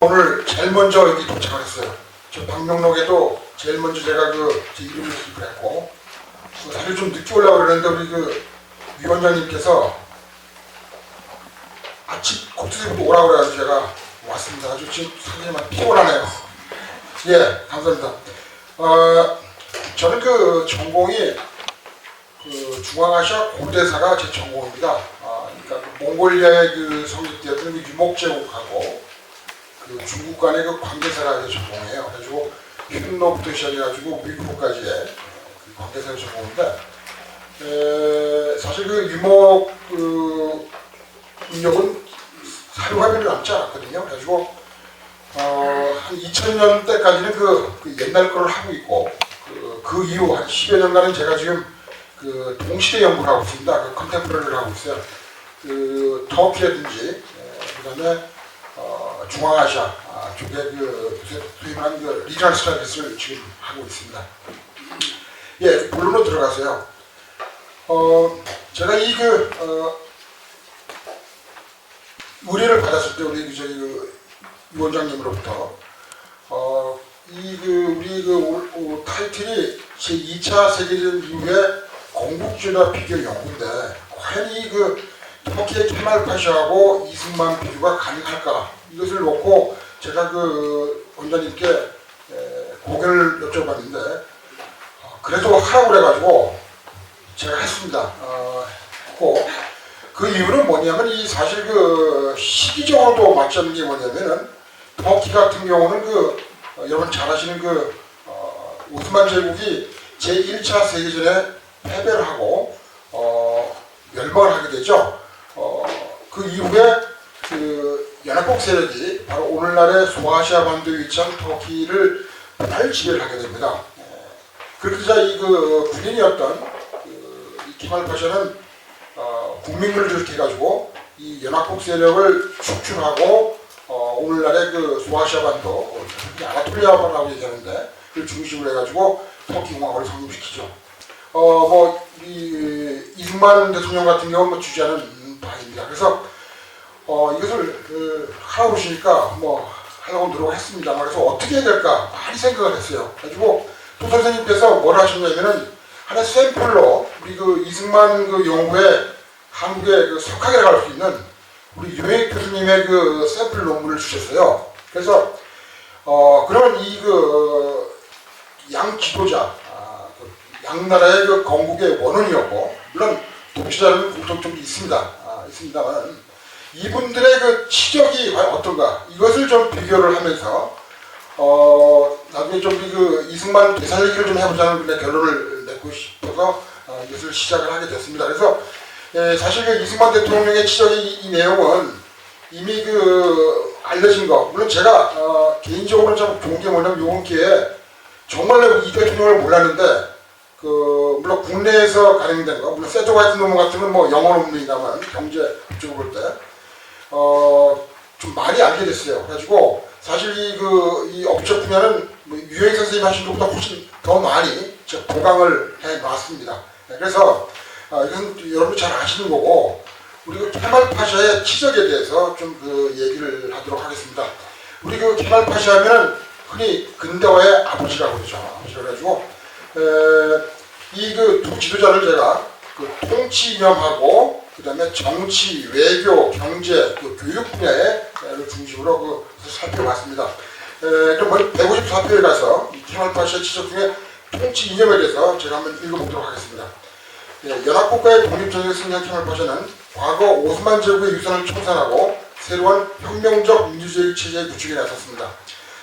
오늘 제일 먼저 여기 도착을 했어요. 저 방명록에도 제일 먼저 제가 제 이름을 기입을 했고, 사실 좀 늦게 오려고 그랬는데 우리 위원장님께서 아침 코트부터 오라고 그래가지고 제가 왔습니다. 아주 지금 선생님한테 피곤하네요. 예, 감사합니다. 저는 전공이 중앙아시아 고대사가 제 전공입니다. 그러니까 몽골리아의 성립되었던 유목제국하고 중국 간의 관계사가 제 전공이에요. 그래가지고 흉노부터 시작해가지고 미국까지의 관계사가 전공인데, 사실 유목 인력은 사료가 별로 남지 않았거든요. 그래가지고 한 2000년대까지는 옛날 거를 하고 있고, 그 이후 한 10여 년간은 제가 지금 동시대 연구를 하고 있습니다. 컨템포러리를 하고 있어요. 터키라든지, 그다음에 중앙아시아 쪽에 소위 말하는 리저널 스터디스를 지금 하고 있습니다. 예, 본론으로 들어가세요. 제가 의뢰를 받았을 때 우리 위원장님으로부터 우리 타이틀이 제2차 세계대전 이후에 건국주의와 비교 연구인데, 과연 터키의 케말 파샤하고 이승만 비교가 가능할까? 이것을 놓고 제가 원장님께 고견을 여쭤봤는데, 그래도 하라고 그래가지고 제가 했습니다. 그 이유는 뭐냐면, 사실 시기적으로도 맞지 않는 게 뭐냐면은, 터키 같은 경우는 여러분 잘 아시는 오스만 제국이 제1차 세계전에 패배를 하고 멸망을 하게 되죠. 그 이후에 연합국 세력이 바로 오늘날의 소아시아 반도에 위치한 터키를 날 지배를 하게 됩니다. 그렇게 되자 군인이었던 이 케말 파샤는 국민군을 조직해가지고 이 연합국 세력을 축출하고 오늘날의 소아시아 반도, 특히 아나톨리아라고 얘기하는데, 그걸 중심으로 해가지고 터키 공화국을 성립시키죠. 이승만 대통령 같은 경우는 주재하는 바입니다. 그래서 이것을 하라고 하시니까 하려고 노력했습니다. 그래서 어떻게 해야 될까 많이 생각을 했어요. 그래가지고 또 선생님께서 뭐라 하셨냐면은, 하나 샘플로 우리 이승만 연구에 한국에 석학에 갈 수 있는 우리 유명익 교수님의 샘플 논문을 주셨어요. 그래서 그러면 양 지도자, 양 나라의 건국의 원혼이었고, 물론 독재자는 공통점이 있습니다만, 이분들의 치적이 과연 어떤가, 이것을 좀 비교를 하면서 나중에 좀 이승만 대사 얘기를 좀 해보자는 결론을 내고 싶어서 이것을 시작을 하게 됐습니다. 그래서 사실 이승만 대통령의 치적의 이 내용은 이미 알려진 거, 물론 제가 개인적으로 참 좋은 게 뭐냐면, 요번 기회에 정말로 이 대통령을 몰랐는데, 물론 국내에서 가능된 거, 물론 세조 같은 논문 같은 건 영어 논문이다만 경제 쪽으로 볼 때 좀 많이 알게 됐어요. 그래가지고 사실 이 업적 분야는 유영익 선생님 하신 것보다 훨씬 더 많이 제가 보강을 해 놨습니다. 그래서 이건 여러분 잘 아시는 거고, 우리 케말 파샤의 치적에 대해서 좀 얘기를 하도록 하겠습니다. 우리 케말 파샤 하면은 흔히 근대화의 아버지라고 그러죠. 그래가지고 이 두 지도자를 제가 통치 이념하고, 그 다음에 정치, 외교, 경제, 교육 분야를 중심으로 살펴봤습니다. 그럼 154페이지에 가서 이 케말 파샤의 지적 중에 통치 이념에 대해서 제가 한번 읽어보도록 하겠습니다. 연합국가의 독립전쟁에 승리한 케말 파샤는 과거 오스만 제국의 유산을 청산하고 새로운 혁명적 민주주의 체제의 구축에 나섰습니다.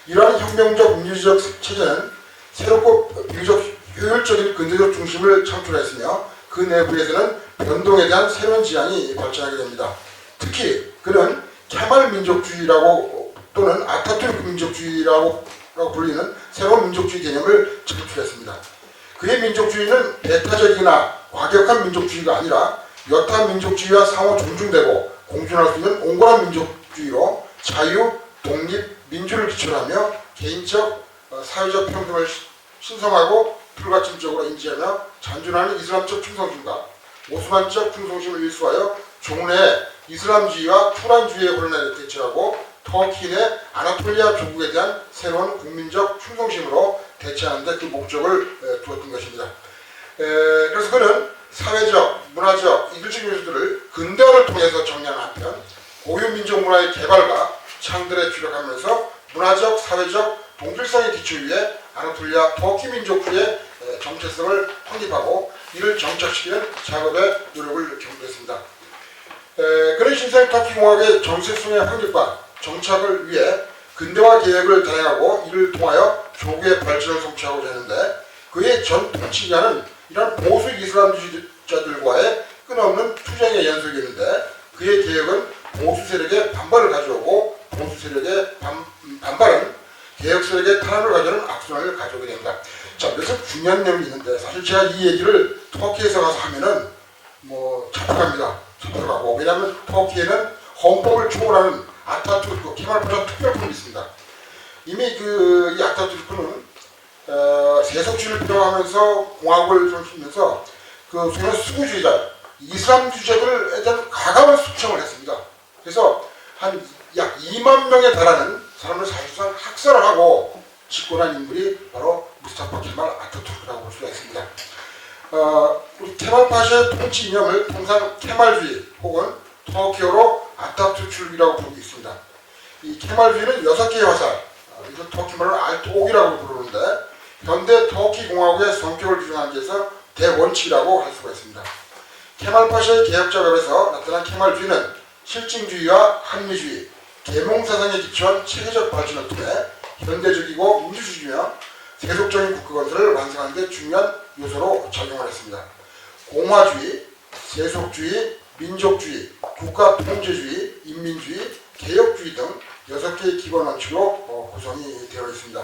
이러한 혁명적 민주주의적 체제는 새롭고 비교적 효율적인 근대적 중심을 창출했으며, 그 내부에서는 변동에 대한 새로운 지향이 발전하게 됩니다. 특히 그는 케말 민족주의라고 또는 아타투르크 민족주의라고 불리는 새로운 민족주의 개념을 창출했습니다. 그의 민족주의는 배타적이나 과격한 민족주의가 아니라 여타 민족주의와 상호 존중되고 공존할 수 있는 온건한 민족주의로 자유, 독립, 민주를 기초로 하며 개인적, 사회적 평등을 신성하고 불가침적으로 인지하며 잔존하는 이슬람적 충성심과 오스만적 충성심을 일수하여 종래의 이슬람주의와 투란주의의 혼란에 대처하고 터키 내 아나톨리아 조국에 대한 새로운 국민적 충성심으로 대처하는 데 그 목적을 두었던 것입니다. 그래서 그는 사회적, 문화적, 이질적 요소들을 근대화를 통해서 정리하는 한편 고유 민족 문화의 개발과 창달에 주력하면서 문화적, 사회적 동질성의 기초 위에 아나톨리아 터키 민족주의 정체성을 확립하고 이를 정착시키는 작업에 노력을 경주했습니다. 그런 신생 터키 공화국의 정체성의 확립과 정착을 위해 근대화 계획을 단행하고 이를 통하여 조국의 발전을 성취하고자 했는데 그의 전 통치기간은 이런 보수 이슬람주의자들과의 끊임없는 투쟁의 연속이었는데 그의 계획은 보수 세력의 반발을 가져오고 보수 세력의 반발은 개혁 세력의 탄압을 가져오는 악순환을 가져오게 됩니다. 자, 그래서 중요한 내용이 있는데 사실 제가 이 얘기를 터키에서 가서 하면은 뭐 잡혀갑니다. 잡혀가고 왜냐하면 터키에는 헌법을 초월하는 아타투르크 케말 파샤 특별품이 있습니다. 이미 이 아타투르크는 세속주의를 비롯하면서 공화국을 펼치면서 그 소련 수구주의자, 이슬람주의자들에 대한 가감한 숙청을 했습니다. 그래서 한 약 2만 명에 달하는 사람을 사실상 학살을 하고 집권한 인물이 바로 무스타파 케말 아타투르크라고 볼 수가 있습니다. 우리 케말 파샤의 통치 이념을 통상 케말주의 혹은 터키어로 아타투르크라고 부르고 있습니다. 이 케말주의는 6개의 화살, 이걸 터키 말로 알토옥이라고 부르는데 현대 터키 공화국의 성격을 규정하기 위해서 대원칙이라고 할 수가 있습니다. 케말 파샤의 개혁 작업에서 나타난 케말주의는 실증주의와 합리주의, 계몽사상에 기초한 체계적 발전을 통해 현대적이고 민주주의며 세속적인 국가 건설을 완성하는 데 중요한 요소로 작용을 했습니다. 공화주의, 세속주의, 민족주의, 국가 통제주의, 인민주의, 개혁주의 등 6개의 기본 원칙으로 구성이 되어 있습니다.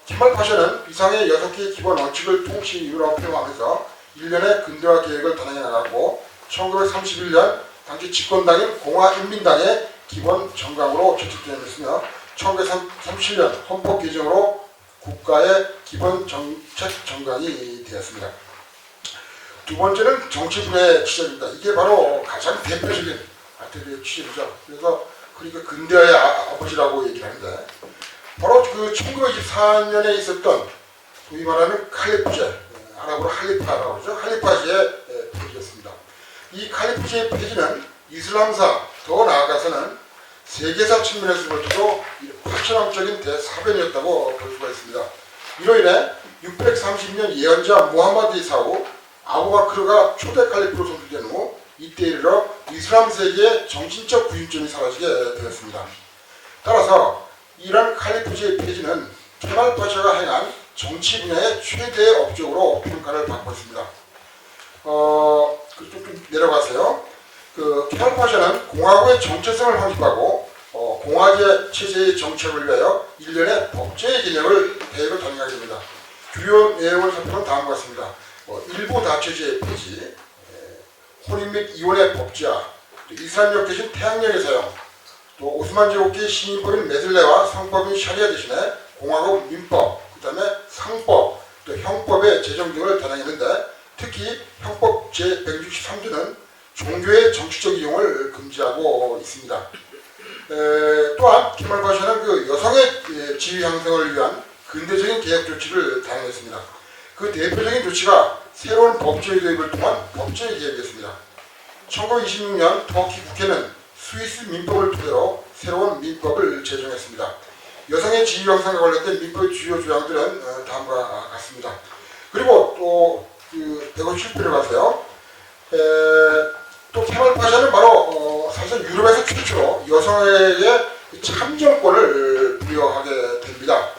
케말 파샤는 이상의 6개의 기본 원칙을 통치 이유라고 표현하면서 일련의 근대화 계획을 단행해 나갔고 1931년 당시 집권당인 공화인민당의 기본 정강으로 채택되었으며 1937년 헌법 개정으로 국가의 기본 정책 정강이 되었습니다. 두 번째는 정치 분야의 취재입니다. 이게 바로 가장 대표적인 아테리의 취재이죠. 그래서 그러니까 근대화의 아버지라고 얘기하는데 바로 그 1924년에 있었던 소위 말하는 칼리프제, 아랍어로 할리파라고 하죠. 할리파제의 폐지였습니다. 이 칼리프제의 폐지는 이슬람사, 더 나아가서는 세계사 측면에서 볼때도 확실함적인 대사변이었다고 볼 수가 있습니다. 이로 인해 630년 예언자 무함마드 이사후 아부바크르가 초대 칼리프로 선출된 후 이때 이르러 이슬람 세계의 정신적 구심점이 사라지게 되었습니다. 따라서 이러한 칼리프제의 폐지는 케말 파샤가 행한 정치 분야의 최대의 업적으로 평가를 받고 있습니다. 좀 내려가세요. 케말 파샤는 공화국의 정체성을 확립하고 공화제 체제의 정책을 위하여 일련의 법제의 개념을 대입을 단행하게 됩니다. 주요 내용을 살펴보면 다음과 같습니다. 일부 다체제의 폐지, 혼인 및 이혼의 법제화, 이슬람력 대신 태양력의 사용, 또 오스만 제국기 시민법인 메들레와 상법인 샤리아 대신에 공화국 민법, 그 다음에 상법, 또 형법의 제정 등을 단행했는데 특히 형법 제163조는 종교의 정치적 이용을 금지하고 있습니다. 또한 케말 파샤는 그 여성의 지위 향상을 위한 근대적인 개혁 조치를 단행했습니다. 그 대표적인 조치가 새로운 법제의 도입을 통한 법제의 개혁이었습니다. 1926년 터키 국회는 스위스 민법을 토대로 새로운 민법을 제정했습니다. 여성의 지위 향상과 관련된 민법의 주요 조항들은 다음과 같습니다. 그리고 또 157페이지로 가세요. 또 케말 파샤는 바로 사실 유럽에서 최초로 여성에게 참정권을 부여하게 됩니다.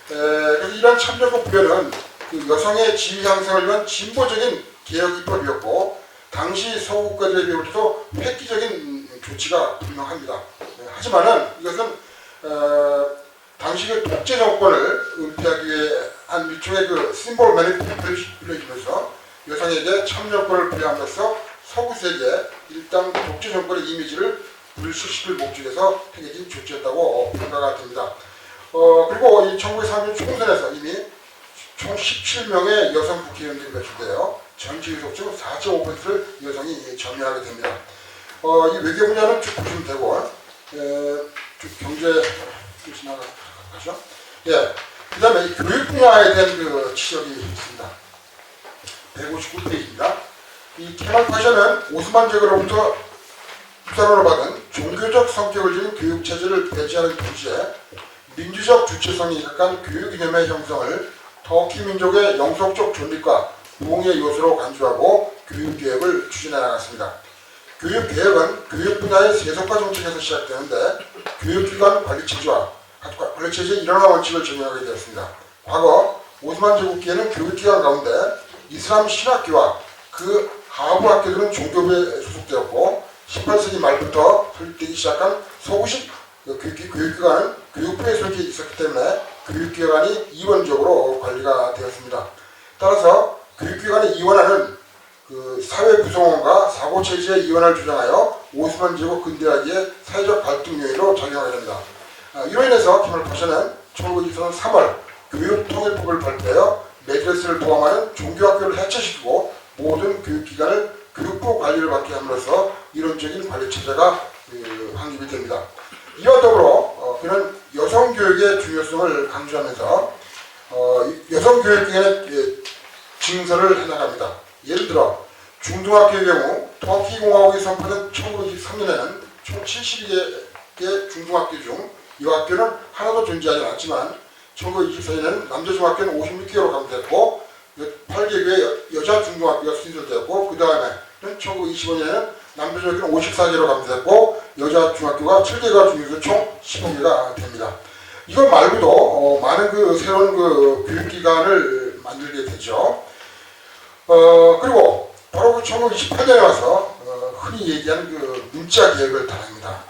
그래서 이러한 참정권 부여는 그 여성의 지위 향상을 위한 진보적인 개혁 입법이었고 당시 서구국가들에 비해서 획기적인 조치가 분명합니다. 하지만은 이것은 당시 그 독재 정권을 은폐하기 위해 한 일종의 그 심볼 매니플레이션에서 여성에게 참정권을 부여함으로써 서구 세계 일당 독재 정권의 이미지를 불식시킬 목적에서 행해진 조치였다고 평가가 됩니다. 그리고 이 1930년 총선에서 이미 총 17명의 여성 국회의원들이 배출되어 전체 의석중 4.5%를 여성이 점유하게 됩니다. 이 외교 분야는 쭉 보시면 되고 경제 지나가죠. 예. 그 다음에 교육 분야에 대한 그 지적이 있습니다. 159페이지입니다. 이 케말 파샤는 오스만 제국으로부터 유산으로 받은 종교적 성격을 지닌 교육 체제를 배치하는 동시에 민주적 주체성이 약한 교육 이념의 형성을 터키 민족의 영속적 존립과 부흥의 요소로 간주하고 교육 개혁을 추진해 나갔습니다. 교육 개혁은 교육 분야의 세속화 정책에서 시작되는데 교육기관 관리체제와 관리체제의 일원화 원칙을 적용하게 되었습니다. 과거 오스만 제국기에는 교육기관 가운데 이슬람 신학교와 그 하부 학교들은 종교부에 소속되었고 18세기 말부터 설립되기 시작한 서구식 교육기관은 교육부에 속해 있었기 때문에 교육기관이 이원적으로 관리가 되었습니다. 따라서 교육기관의 이원화는 그 사회 구성원과 사고체제의 이원을 주장하여 오스만 제국 근대화기의 사회적 발등 요인으로 작용하게 됩니다. 이로 인해서 케말 파샤는 1924년 3월 교육통일법을 발표하여 메드레스를 포함하는 종교학교를 해체시키고 모든 교육기관을 교육부 관리를 받게 함으로써 이론적인 관리체제가 확립이 됩니다. 이와 더불어 그는 여성교육의 중요성을 강조하면서 여성교육기관의 증설을 해나갑니다. 예를 들어 중등학교의 경우 터키 공화국이 선포된 1923년에는 총 70개 중등학교 중 이 학교는 하나도 존재하지 않았지만 1924년에는 남자 중학교는 56개로 감소했고 8개의 여자 중등학교가 신설되었고 그 다음에는 1925년에는 남자 중학교는 54개로 감소했고 여자 중학교가 7개가 중에서 총 15개가 됩니다. 이것 말고도 많은 그 새로운 그 교육기관을 만들게 되죠. 그리고 바로 그 1928년에 와서 흔히 얘기하는 그 문자 개혁을 단합니다.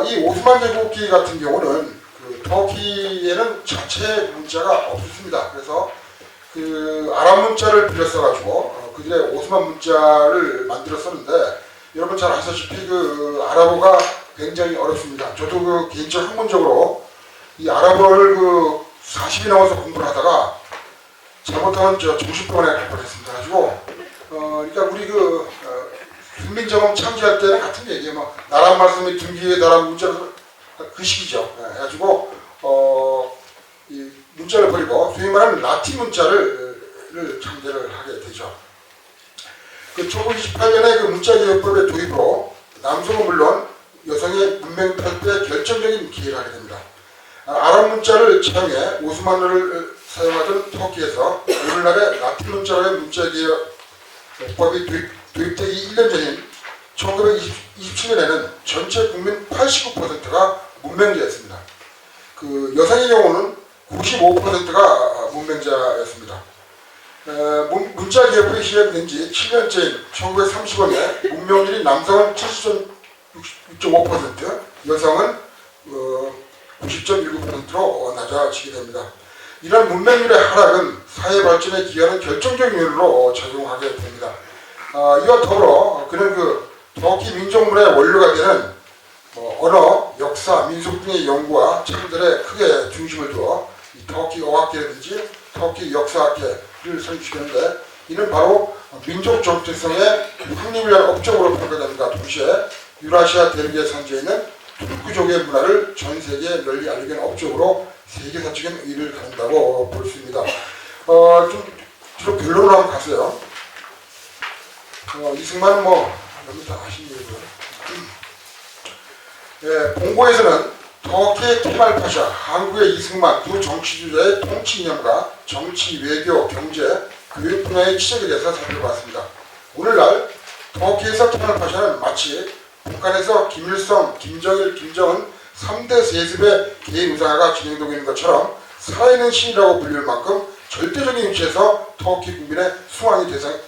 이 오스만 제국기 같은 경우는 그 터키에는 자체 문자가 없었습니다. 그래서 그 아랍 문자를 빌렸어가지고 그들의 오스만 문자를 만들었었는데 여러분 잘 아시다시피 그 아랍어가 굉장히 어렵습니다. 저도 그 개인적 학문적으로 이 아랍어를 그 40이 넘어서 공부를 하다가 잘못하면 저 정신병원에 갈 뻔했습니다. 가지고 그러니까 우리 그 국민정음 창제할 때는 같은 얘기예요. 막 나란 말씀이 등기에 나란 문자를 그 시기죠. 해가지고 이 문자를 버리고 소위 말하는 라틴 문자를 창제를 하게 되죠. 그 1928년에 그 문자개혁법의 도입으로 남성은 물론 여성의 문명 탈퇴에 결정적인 기회를 하게 됩니다. 아랍 문자를 차용해 오스만어를 사용하던 터키에서 오늘날의 라틴 문자로의 문자개혁법이 도입되기 1년 전인 1927년에는 전체 국민 89%가 문명자였습니다. 그 여성의 경우는 95%가 문명자였습니다. 문자개혁이 시행된 지 7년째인 1935년에 문명률이 남성은 70.6.5%, 여성은 90.19%로 낮아지게 됩니다. 이런 문명률의 하락은 사회 발전에 기여하는 결정적인 요인으로 작용하게 됩니다. 이와 더불어 그는 그 터키 민족문화의 원료가 되는 언어, 역사, 민속 등의 연구와 창들에 크게 중심을 두어 이 터키 어학계라든지 터키 역사학계를 설립시켰는데 이는 바로 민족 정체성의 확립을 위한 업적으로 평가됩니다. 동시에 유라시아 대륙에 산지에 있는 투르크족의 문화를 전 세계에 널리 알리게 하는 업적으로 세계사적인 의의를 갖는다고 볼 수 있습니다. 좀 주로 결론으로 한번 가세요. 이승만은 여러분 다 아시는 얘기죠. 예, 본고에서는 터키의 케말 파샤, 한국의 이승만 두 정치주자의 통치 이념과 정치, 외교, 경제, 교육 분야의 치적에 대해서 살펴봤습니다. 오늘날 터키에서 케말 파샤는 마치 북한에서 김일성, 김정일, 김정은 3대 세습의 개인 우상화가 진행되고 있는 것처럼 살아있는 신이라고 불릴 만큼 절대적인 위치에서 터키 국민의 수왕이